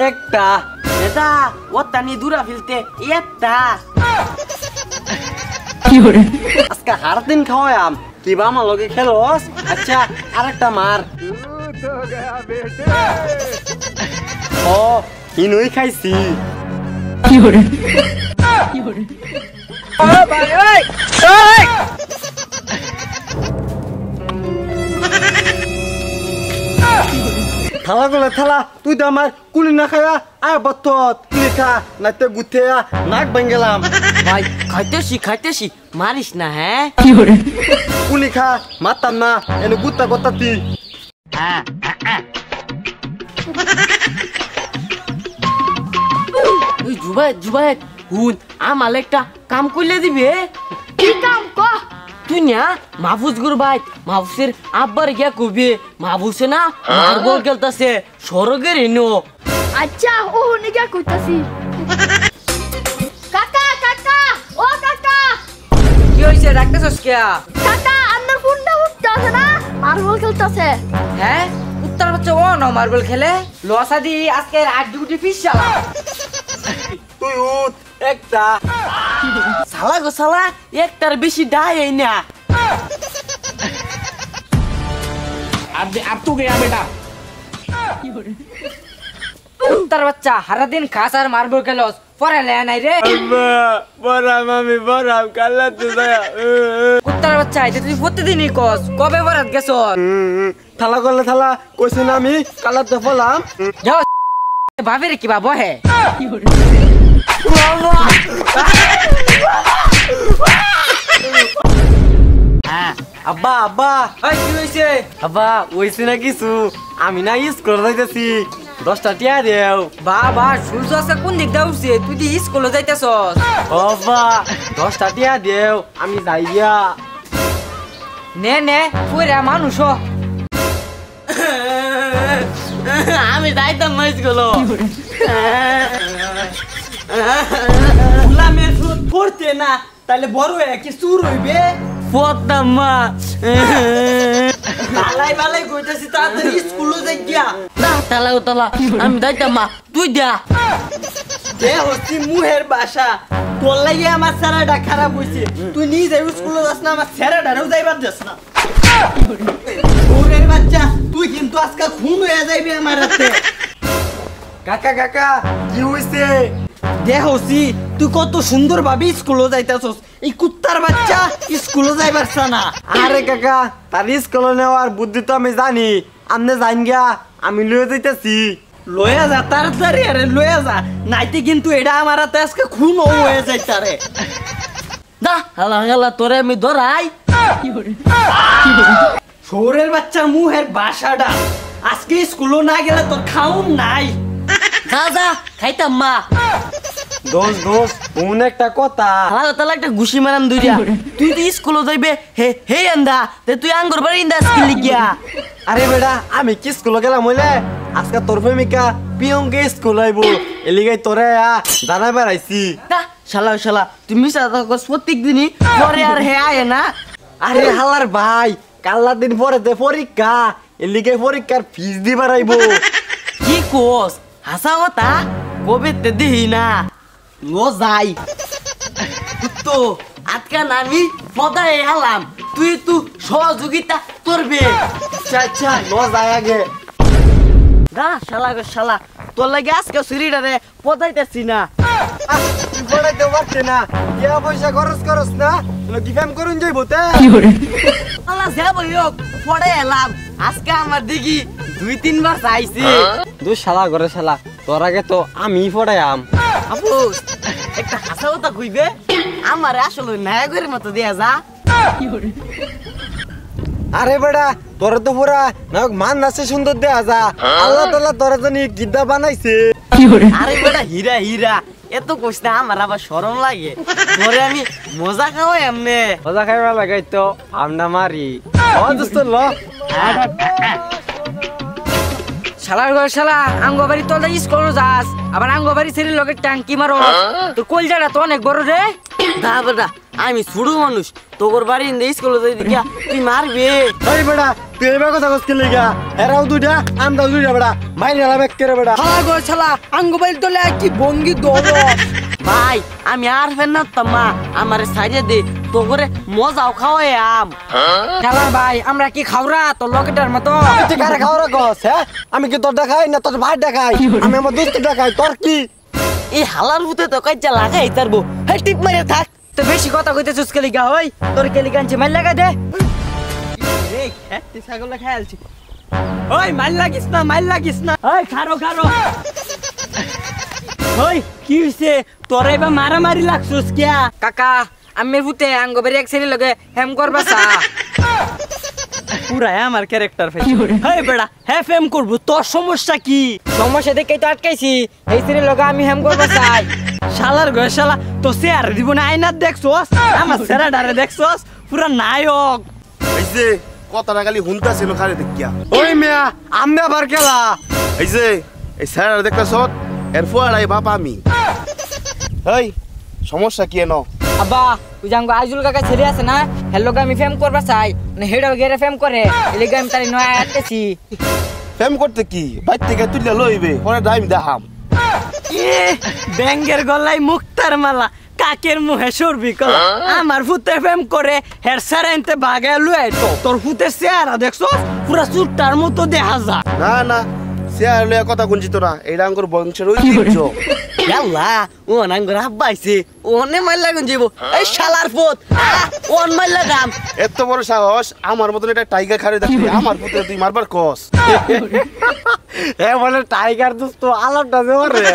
একটা এটা ওটা নিয়ে দূরা ফেলতে একটা আজকে হার দিন খাওয়াম কি বা আমার লগে খেলোস আচ্ছা আরেকটা মার ও ইনুই খাইছি থালা গুলো থালা তুই তো আমার কুলি না খায়া আয় বত্ত তুই খা নাতে গুথে নাক ভাঙ্গেলাম ভাই খাইতেছি মারিস না হ্যাঁ কুলি খা মারতাম না এনে গুত্তা গত্তা তুই জুবাই হুন আমার একটা কাম করলে দিবে কি কাম ক তুই না মাহফুজ গুর ভাই মাহফুজের আব্বার গিয়া কবি মাহফুজে না মার্বল খেলতেছে সরগের এনো আচ্ছা ও নিগা কইতাছি কাকা কাকা ও কাকা কি হইছে ডাকতেছস কিয়া কাকা আমার ফোনটা উঠতাছে না মার্বল খেলতাছে হ্যাঁ উত্তর বাচ্চা ও না মার্বল খেলে লসা দি আজকে 8 ডিউটি ফিস চালা তুই উঠ একটা সালা গো সালা একটার বেশি ডাই এই না अब तू गया बेटा উত্তর বাচ্চা সারা দিন খাস আর মার্বল খেলস পরে লে নাই রে বরাম আমি বরাম কাল্লা তুই উত্তর বাচ্চা এটা তুই প্রতিদিনই কস কবে বরাত গেছস থালা করলে থালা কইছি না আমি কালাতে ফলাম যাও ভাবের কি বাবা হে আব্বা আব্বা এই কি হইছে আব্বা ওইছে না কিছু আমি না স্কুল যাইতেছি 10টা টিয়া দেও বাবা সূর্য আছে কোন দিক দা উঠছে তুই দি স্কুলে যাইতাছস ও আব্বা 10টা টিয়া দেও আমি যাই গিয়া নে নে পুরা মানুষ হ। আমি যাইতাম না স্কুলে ফুলামের সুদ পড়তে না তাহলে বড় হয়ে কি সুর হইবে পড়তাম মা বালাই বালাই কইতাছি তাড়াতাড়ি স্কুলে যাই গিয়া না তালা আমি যাইতাম মা তুই যা এ হচ্ছি মুহের বাসা তোর লাগে আমার স্যারাটা খারাপ হইছে তুই নিজে স্কুলে যাস না আমার স্যারাটারও যাইবার যাস না ওরের বাচ্চা তুই কিন্তু আজকে খুন হয়ে যাইবি আমার হাতে কাকা কাকা কি হইছে দেহসি তুই কত সুন্দর ভাবে স্কুলে যাইতাছস এই কুত্তার বাচ্চা স্কুলে যাইবার না আরে কাকা তার স্কুলে নেওয়ার বুদ্ধি তো আমি জানি আমনে জান গিয়া আমি লয়ে যাইতাছি লয়ে যা তাড়াতাড়ি আরে লয়ে যা নাইতে কিন্তু এটা আমার হাতে আজকে খুন হয়ে যাইতারে দা হালা হালা তোরে আমি ধরাই শহরের বাচ্চা মুহের বাসাটা আজকে স্কুলে না গেলে তোর খাউন নাই খাজা খাইতাম মা দোষ দোষ কোন একটা কথা হালা তালা একটা ঘুষি মারাম দুইটা তুই তো স্কুলে যাইবে হে হে আন্দা তে তুই আঙ্গুর বাড়ি ইন্দা স্কুল গিয়া আরে বেটা আমি কি স্কুলে গেলাম হইলে আজকে তোর প্রেমিকা পিয়ঙ্গে স্কুল আইবো এলিগাই তোরে জানাই বেড়াইছি দা শালা শালা তুমি সাথে প্রত্যেক দিনই পরে আর হে আয় না আরে হালার ভাই কাল্লা দিন পরে দে পরীক্ষা এলিগাই পরীক্ষার ফিস দিবার আইবো কি কোস হাসা কথা কবে তে দিই না লো যাই তো আজকে আমি পদায় এলাম তুই তো সহযোগিতা করবে আচ্ছা আচ্ছা লো যায় আগে দা শালা গো শালা তোর লাগে আজকে শরীরে পদাইতেছি না তুই পড়াইতে পারছে না টিয়া পয়সা খরচ করস না কি কাম করুন যাইবো তে শালা যাবো হোক পড়ে এলাম আজকে আমার দিকে 2-3 বার চাইছি দুই শালা ঘরে শালা তোর আগে তো আমি পড়াইয়াম আপু একটা হাসা কথা কইবে আমার আসলে নায়কের মতো দেয়া যা আরে বেড়া তোর তো পুরা নায়ক মান নাচে সুন্দর দেয়া যা আল্লাহ তাআলা তোর জন্য গিদ্দা বানাইছে আরে বেটা হীরা হীরা এত কইস না আমার আবার শরম লাগে তোরে আমি মজা খাওয়াই এমনে মজা খাইবা লাগাই তো আমরা মারি ও দোস্ত ল শালার ঘর শালা আঙ্গবাড়ি তোলা স্কুল যাস আবার আঙ্গবাড়ি ছেড়ে লোকের ট্যাঙ্কি মারো তোর কলজাটা তো অনেক বড় রে দা বেটা আমি ছোট মানুষ তোর বাড়ি ইন্দে স্কুলে যাই দেখিয়া তুই মারবি ওই বেড়া তুই এবার কথা কসকে লিগা এরাও দুইটা আমরাও দুইটা বেড়া মাইরে লাভ এক করে বেড়া শালা গো শালা আঙ্গুবাইল তোলে কি ভঙ্গি দৌড় ভাই আমি আর ফেন না তোমা আমারে সাইডে দে তো করে মজাও খাওয়াই আম খেলার ভাই আমরা কি খাওরা তোর লকেটার মতো তুই কারে খাওরা গস হ্যাঁ আমি কি তোর দেখাই না তোর ভাই দেখাই আমি আমার দোস্ত দেখাই তোর কি এই হালার ভূতে তো কাজা লাগাই তারবো হে টিপ মারে থাক তো বেশি কথা কইতেছিস কে লিগা হই তোর কে লিগা আনছি মাইল লাগা দে এই খেতে ছাগল খেলছি ওই মাইল লাগিস না ওই খারো ওই কি হইছে তোর এবার মারামারি লাগছস কিয়া কাকা আমি ভূতে আঙ্গবের এক ছেলে লগে হেম করবা চা পুরা আমার ক্যারেক্টার ফেল হেই বেড়া হ্যাঁ ফেম করব তোর সমস্যা কি সমস্যা দেখেই তো আটকাইছি এই ছেলে লগে আমি হেম করবা চাই শালার গো শালা তো চেয়ার দিব না আয়নার দেখছস আমার চেহারা ডারে দেখছস পুরা নায়ক এই যে কথাটা খালি হুনতা ছিল খালি দেখিয়া ওই মিয়া আমি আবার খেলা এই যে এই স্যার দেখতেছ এর ফুয়ারাই বাপ আমি এই সমস্যা কি এনো আব্বা তুই জাঙ্গো আইজুল কাকা ছেলে আছে না হের লগে আমি ফেম করবা চাই মানে হেডাও গেরে ফেম করে এলিগে আমি তারি নয় আটকেছি ফেম করতে কি বাইর থেকে তুললে লইবে পরে টাইম দেখাম ব্যাঙ্গের গলায় মুক্তার মালা কাকের মুহে সরবি কলা আমার ফুতে ফেম করে হের সারাইতে ভাগে লুয়ে তো তোর ফুতে চেহারা দেখছস পুরা চুট্টার মতো দেখা যা না না স্যার লইয়া কথা গুঞ্জিত না এইটা আঙ্গুর বংশের ঐতিহ্য ইয়াল্লা ও নাঙ্গর আব্বাইছে ওনে মাইল লাগুন যাবো এই শালার পুত ওন মাইল লাগাম এত বড় সাহস আমার মতন এটা টাইগার খারে দেখি আমার পুত্র তুই মারবার কস এ বলে টাইগার দোস্ত আলাদা জোরে